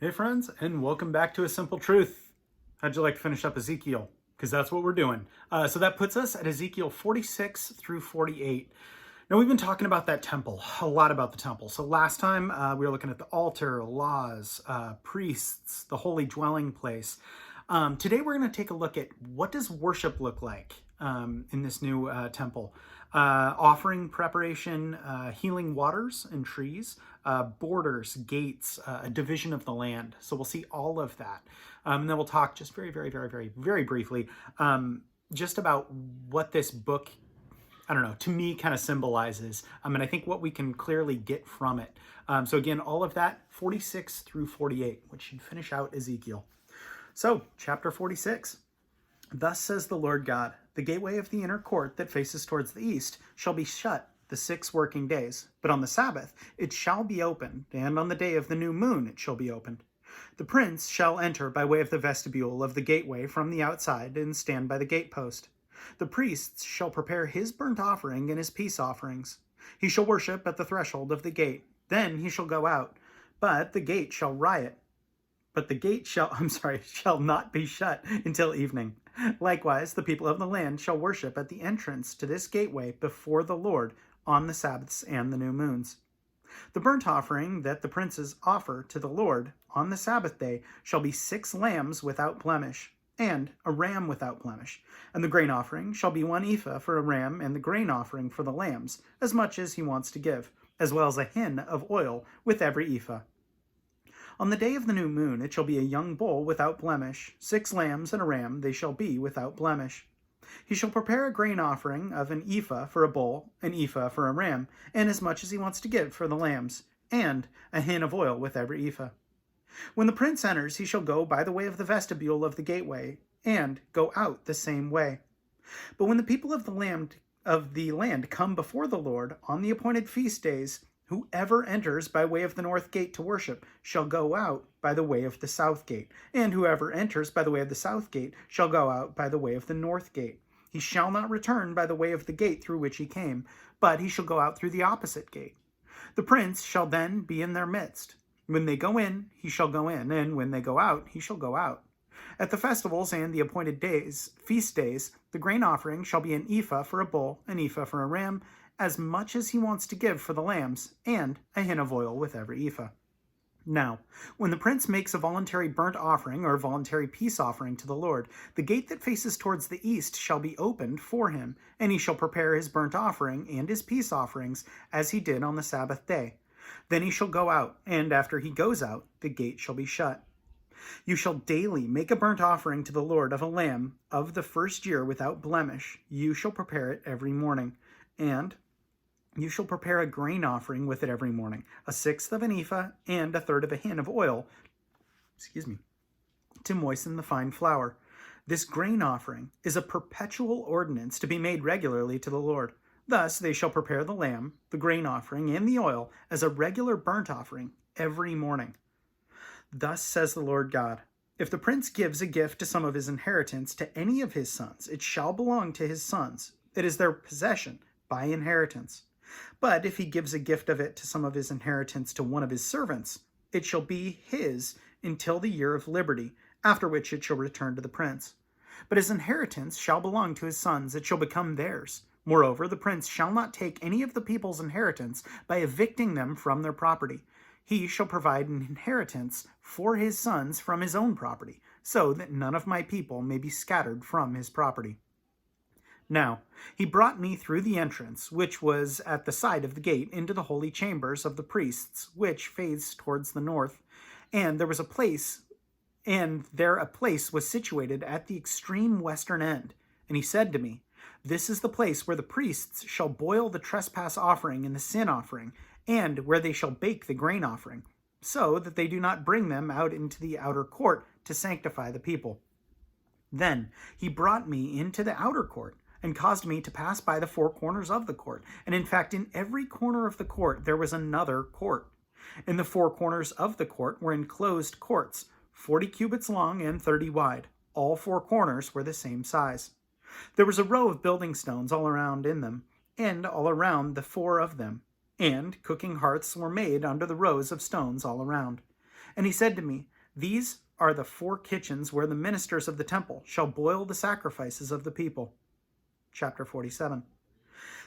Hey friends, and welcome back to A Simple Truth. How'd you like to finish up Ezekiel? Because that's what we're doing. So that puts us at Ezekiel 46 through 48. Now we've been talking about that temple, a lot about the temple. So last time we were looking at the altar, laws, priests, the holy dwelling place. Today we're going to take a look at what does worship look like in this new temple. Offering preparation, healing waters and trees, borders, gates, a division of the land. So we'll see all of that. And then we'll talk just very briefly just about what this book, I don't know, to me kind of symbolizes. And I think what we can clearly get from it. So again, all of that, 46 through 48, which should finish out Ezekiel. So, chapter 46. Thus says the Lord God, the gateway of the inner court that faces towards the east shall be shut the 6 working days, but on the Sabbath it shall be opened, and on the day of the new moon it shall be opened. The prince shall enter by way of the vestibule of the gateway from the outside, and stand by the gatepost. The priests shall prepare his burnt offering and his peace offerings. He shall worship at the threshold of the gate. Then he shall go out, but the gate shall riot. But the gate shall not be shut until evening. Likewise, the people of the land shall worship at the entrance to this gateway before the Lord on the Sabbaths and the new moons. The burnt offering that the princes offer to the Lord on the Sabbath day shall be 6 lambs without blemish, and a ram without blemish. And the grain offering shall be 1 ephah for a ram, and the grain offering for the lambs, as much as he wants to give, as well as a hin of oil with every ephah. On the day of the new moon it shall be a young bull without blemish, 6 lambs and a ram, they shall be without blemish. He shall prepare a grain offering of an ephah for a bull, an ephah for a ram, and as much as he wants to give for the lambs, and a hin of oil with every ephah. When the prince enters, he shall go by the way of the vestibule of the gateway, and go out the same way. But when the people of the land come before the Lord on the appointed feast days, whoever enters by way of the north gate to worship shall go out by the way of the south gate, and whoever enters by the way of the south gate shall go out by the way of the north gate. He shall not return by the way of the gate through which he came, but he shall go out through the opposite gate. The prince shall then be in their midst. When they go in, he shall go in, and when they go out, he shall go out. At the festivals and the appointed days, feast days, the grain offering shall be an ephah for a bull, an ephah for a ram, as much as he wants to give for the lambs, and a hin of oil with every ephah. Now, when the prince makes a voluntary burnt offering or voluntary peace offering to the Lord, the gate that faces towards the east shall be opened for him, and he shall prepare his burnt offering and his peace offerings as he did on the Sabbath day. Then he shall go out, and after he goes out, the gate shall be shut. You shall daily make a burnt offering to the Lord of a lamb of the first year without blemish. You shall prepare it every morning, and you shall prepare a grain offering with it every morning, 1/6 of an ephah and 1/3 of a hin of oil, to moisten the fine flour. This grain offering is a perpetual ordinance to be made regularly to the Lord. Thus they shall prepare the lamb, the grain offering, and the oil as a regular burnt offering every morning. Thus says the Lord God, if the prince gives a gift to some of his inheritance to any of his sons, it shall belong to his sons. It is their possession by inheritance. But if he gives a gift of it to some of his inheritance to one of his servants, it shall be his until the year of liberty, after which it shall return to the prince. But his inheritance shall belong to his sons, it shall become theirs. Moreover, the prince shall not take any of the people's inheritance by evicting them from their property. He shall provide an inheritance for his sons from his own property, so that none of my people may be scattered from his property. Now he brought me through the entrance, which was at the side of the gate, into the holy chambers of the priests, which faced towards the north. And there a place was situated at the extreme western end. And he said to me, this is the place where the priests shall boil the trespass offering and the sin offering, and where they shall bake the grain offering, so that they do not bring them out into the outer court to sanctify the people. Then he brought me into the outer court, and caused me to pass by the 4 corners of the court. And in fact, in every corner of the court there was another court. In the 4 corners of the court were enclosed courts, 40 cubits long and 30 wide. All 4 corners were the same size. There was a row of building stones all around in them, and all around the 4 of them. And cooking hearths were made under the rows of stones all around. And he said to me, "These are the 4 kitchens where the ministers of the temple shall boil the sacrifices of the people." Chapter 47.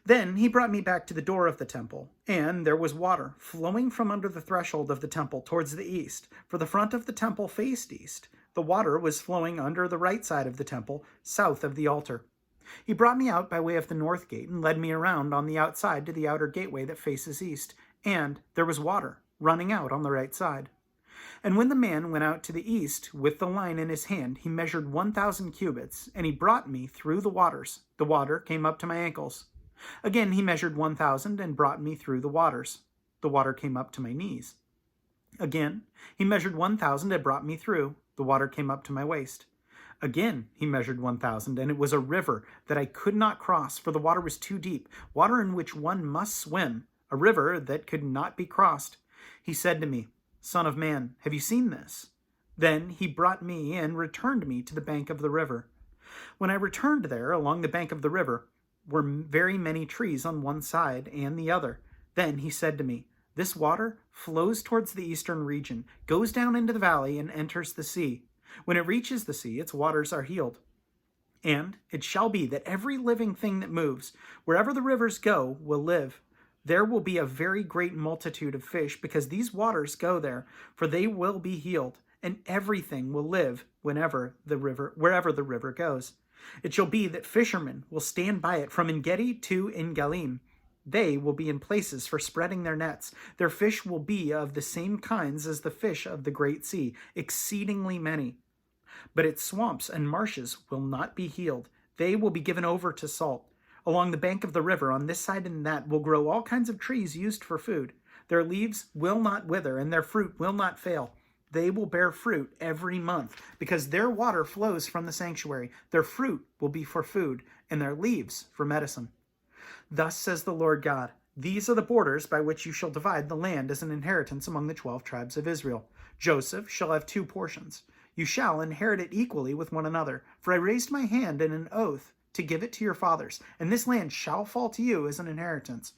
Then he brought me back to the door of the temple, and there was water flowing from under the threshold of the temple towards the east, for the front of the temple faced east. The water was flowing under the right side of the temple, south of the altar. He brought me out by way of the north gate and led me around on the outside to the outer gateway that faces east, and there was water running out on the right side. And when the man went out to the east with the line in his hand, he measured 1,000 cubits, and he brought me through the waters. The water came up to my ankles. Again he measured 1,000 and brought me through the waters. The water came up to my knees. Again he measured 1,000 and brought me through. The water came up to my waist. Again he measured 1,000, and it was a river that I could not cross, for the water was too deep, water in which one must swim, a river that could not be crossed. He said to me, "Son of man, have you seen this?" Then he brought me and returned me to the bank of the river. When I returned there, along the bank of the river were very many trees on one side and the other. Then he said to me, "This water flows towards the eastern region, goes down into the valley, and enters the sea. When it reaches the sea, its waters are healed. And it shall be that every living thing that moves, wherever the rivers go, will live. There will be a very great multitude of fish, because these waters go there, for they will be healed, and everything will live wherever the river goes. It shall be that fishermen will stand by it from En-gedi to En-galim. They will be in places for spreading their nets. Their fish will be of the same kinds as the fish of the great sea, exceedingly many. But its swamps and marshes will not be healed. They will be given over to salt. Along the bank of the river, on this side and that, will grow all kinds of trees used for food. Their leaves will not wither, and their fruit will not fail. They will bear fruit every month, because their water flows from the sanctuary. Their fruit will be for food, and their leaves for medicine. Thus says the Lord God, these are the borders by which you shall divide the land as an inheritance among the 12 tribes of Israel. Joseph shall have 2 portions. You shall inherit it equally with one another, for I raised my hand in an oath to give it to your fathers, and this land shall fall to you as an inheritance.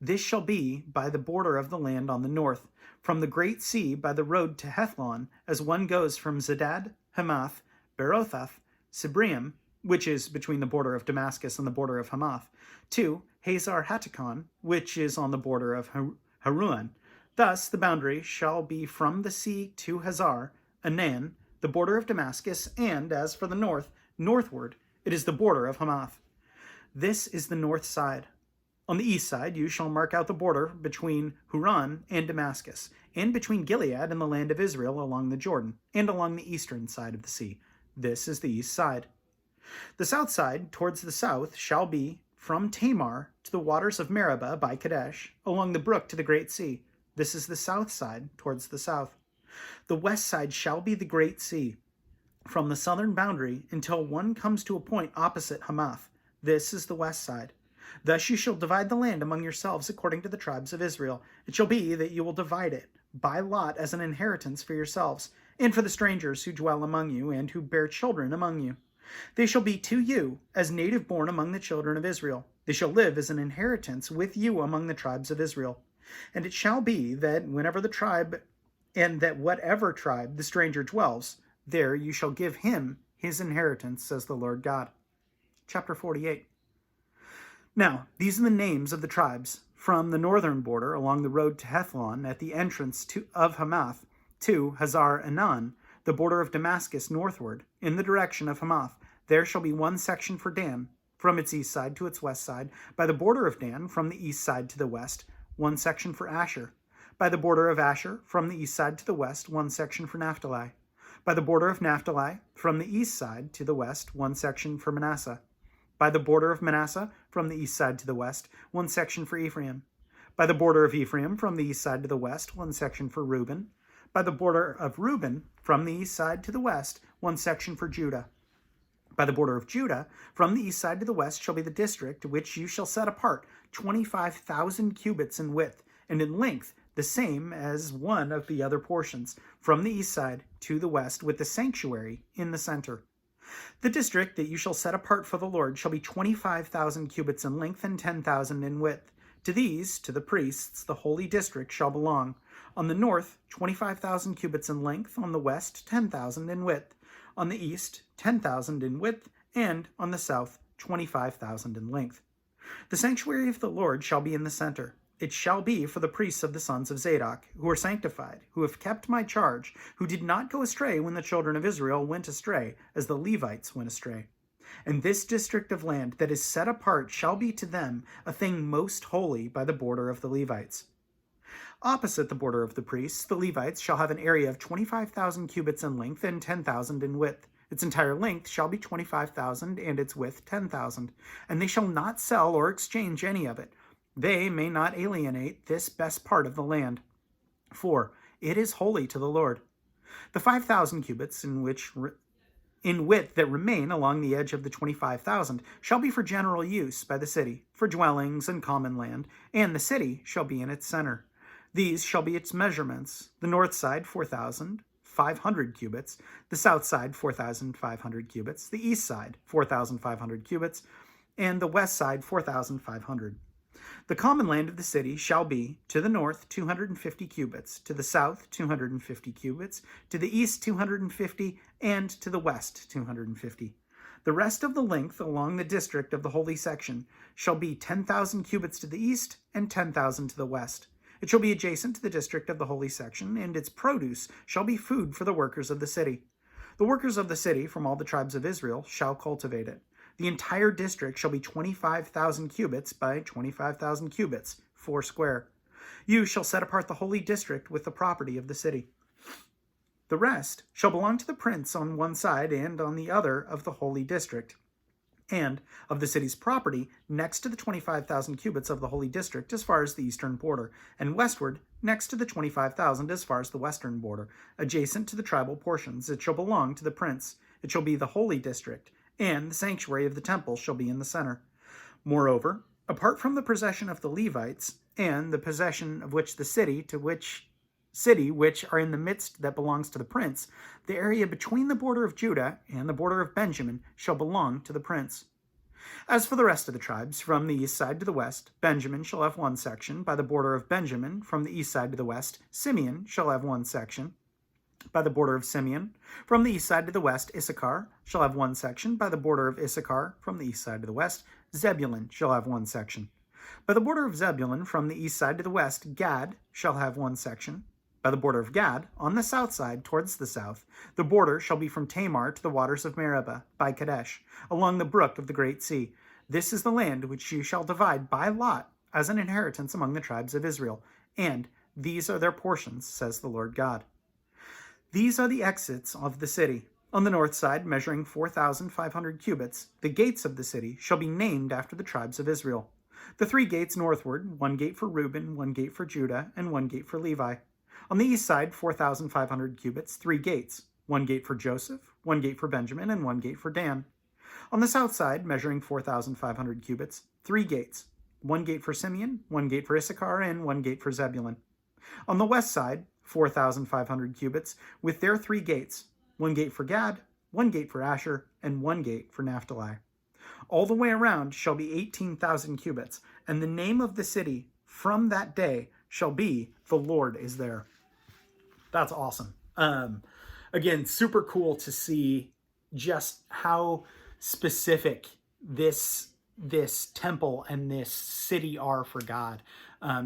This shall be by the border of the land on the north, from the great sea by the road to Hethlon, as one goes from Zedad, Hamath, Berothath, Sibrim, which is between the border of Damascus and the border of Hamath, to Hazar Hatticon, which is on the border of Haruan. Thus the boundary shall be from the sea to Hazar, Anan, the border of Damascus, and as for the north, northward, it is the border of Hamath. This is the north side. On the east side you shall mark out the border between Huran and Damascus, and between Gilead and the land of Israel along the Jordan, and along the eastern side of the sea. This is the east side. The south side, towards the south, shall be from Tamar to the waters of Meribah by Kadesh, along the brook to the great sea. This is the south side, towards the south. The west side shall be the great sea, from the southern boundary until one comes to a point opposite Hamath. This is the west side. Thus you shall divide the land among yourselves according to the tribes of Israel. It shall be that you will divide it by lot as an inheritance for yourselves, and for the strangers who dwell among you, and who bear children among you. They shall be to you as native born among the children of Israel. They shall live as an inheritance with you among the tribes of Israel. And it shall be that whatever tribe the stranger dwells, there you shall give him his inheritance, says the Lord God. Chapter 48. Now, these are the names of the tribes from the northern border along the road to Hethlon at the entrance of Hamath to Hazar Enan, the border of Damascus northward, in the direction of Hamath. There shall be one section for Dan, from its east side to its west side, by the border of Dan, from the east side to the west, one section for Asher. By the border of Asher, from the east side to the west, one section for Naphtali. By the border of Naphtali, from the east side to the west, one section for Manasseh. By the border of Manasseh, from the east side to the west, one section for Ephraim. By the border of Ephraim, from the east side to the west, one section for Reuben. By the border of Reuben, from the east side to the west, one section for Judah. By the border of Judah, from the east side to the west, shall be the district which you shall set apart, 25,000 cubits in width, and in length the same as one of the other portions, from the east side to the west, with the sanctuary in the center. The district that you shall set apart for the Lord shall be 25,000 cubits in length and 10,000 in width. To these, to the priests, the holy district shall belong. On the north, 25,000 cubits in length, on the west, 10,000 in width, on the east, 10,000 in width, and on the south, 25,000 in length. The sanctuary of the Lord shall be in the center. It shall be for the priests of the sons of Zadok, who are sanctified, who have kept my charge, who did not go astray when the children of Israel went astray, as the Levites went astray. And this district of land that is set apart shall be to them a thing most holy by the border of the Levites. Opposite the border of the priests, the Levites shall have an area of 25,000 cubits in length and 10,000 in width. Its entire length shall be 25,000 and its width 10,000, and they shall not sell or exchange any of it. They may not alienate this best part of the land, for it is holy to the Lord. The 5,000 cubits in width that remain along the edge of the 25,000 shall be for general use by the city, for dwellings and common land, and the city shall be in its center. These shall be its measurements: the north side 4,500 cubits, the south side 4,500 cubits, the east side 4,500 cubits, and the west side 4,500. The common land of the city shall be to the north 250 cubits, to the south 250 cubits, to the east 250, and to the west 250. The rest of the length along the district of the holy section shall be 10,000 cubits to the east and 10,000 to the west. It shall be adjacent to the district of the holy section, and its produce shall be food for the workers of the city. The workers of the city from all the tribes of Israel shall cultivate it. The entire district shall be 25,000 cubits by 25,000 cubits, 4 square. You shall set apart the holy district with the property of the city. The rest shall belong to the prince on one side and on the other of the holy district, and of the city's property next to the 25,000 cubits of the holy district as far as the eastern border, and westward next to the 25,000 as far as the western border, adjacent to the tribal portions. It shall belong to the prince. It shall be the holy district, and the sanctuary of the temple shall be in the center. Moreover, apart from the possession of the Levites, and the possession of which the city which are in the midst that belongs to the prince, the area between the border of Judah and the border of Benjamin shall belong to the prince. As for the rest of the tribes, from the east side to the west, Benjamin shall have one section by the border of Benjamin. From the east side to the west, Simeon shall have one section by the border of Simeon. From the east side to the west, Issachar shall have one section by the border of Issachar. From the east side to the west, Zebulun shall have one section. By the border of Zebulun, from the east side to the west, Gad shall have one section. By the border of Gad, on the south side, towards the south, the border shall be from Tamar to the waters of Meribah, by Kadesh, along the brook of the great sea. This is the land which you shall divide by lot as an inheritance among the tribes of Israel, and these are their portions, says the Lord God. These are the exits of the city. On the north side, measuring 4,500 cubits, the gates of the city shall be named after the tribes of Israel. The 3 gates northward, 1 gate for Reuben, 1 gate for Judah, and 1 gate for Levi. On the east side, 4,500 cubits, 3 gates, 1 gate for Joseph, 1 gate for Benjamin, and 1 gate for Dan. On the south side, measuring 4,500 cubits, 3 gates, 1 gate for Simeon, 1 gate for Issachar, and 1 gate for Zebulun. On the west side, 4,500 cubits, with their 3 gates, 1 gate for Gad, 1 gate for Asher, and 1 gate for Naphtali. All the way around shall be 18,000 cubits, and the name of the city from that day shall be, the Lord is there. That's awesome. Again, super cool to see just how specific this temple and this city are for God.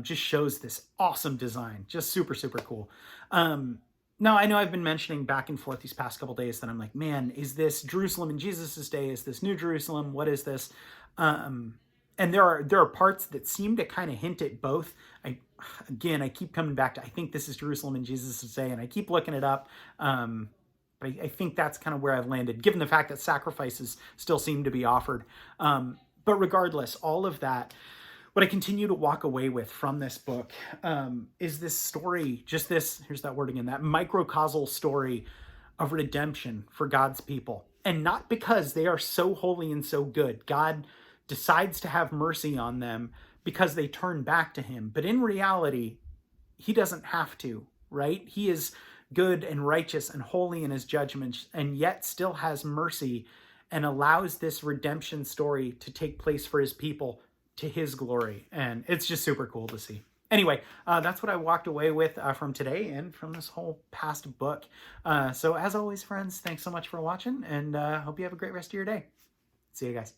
Just shows this awesome design. Just super, super cool. Now, I know I've been mentioning back and forth these past couple days that I'm like, man, is this Jerusalem in Jesus' day? Is this New Jerusalem? What is this? And there are parts that seem to kind of hint at both. I keep coming back to, I think this is Jerusalem in Jesus' day, and I keep looking it up. But I think that's kind of where I've landed, given the fact that sacrifices still seem to be offered. But regardless, all of that, what I continue to walk away with from this book is this story, just this, here's that word again, that microcausal story of redemption for God's people. And not because they are so holy and so good. God decides to have mercy on them because they turn back to him. But in reality, he doesn't have to, right? He is good and righteous and holy in his judgments, and yet still has mercy and allows this redemption story to take place for his people to his glory. And it's just super cool to see. Anyway, that's what I walked away with from today and from this whole past book. So as always, friends, thanks so much for watching, and hope you have a great rest of your day. See you guys.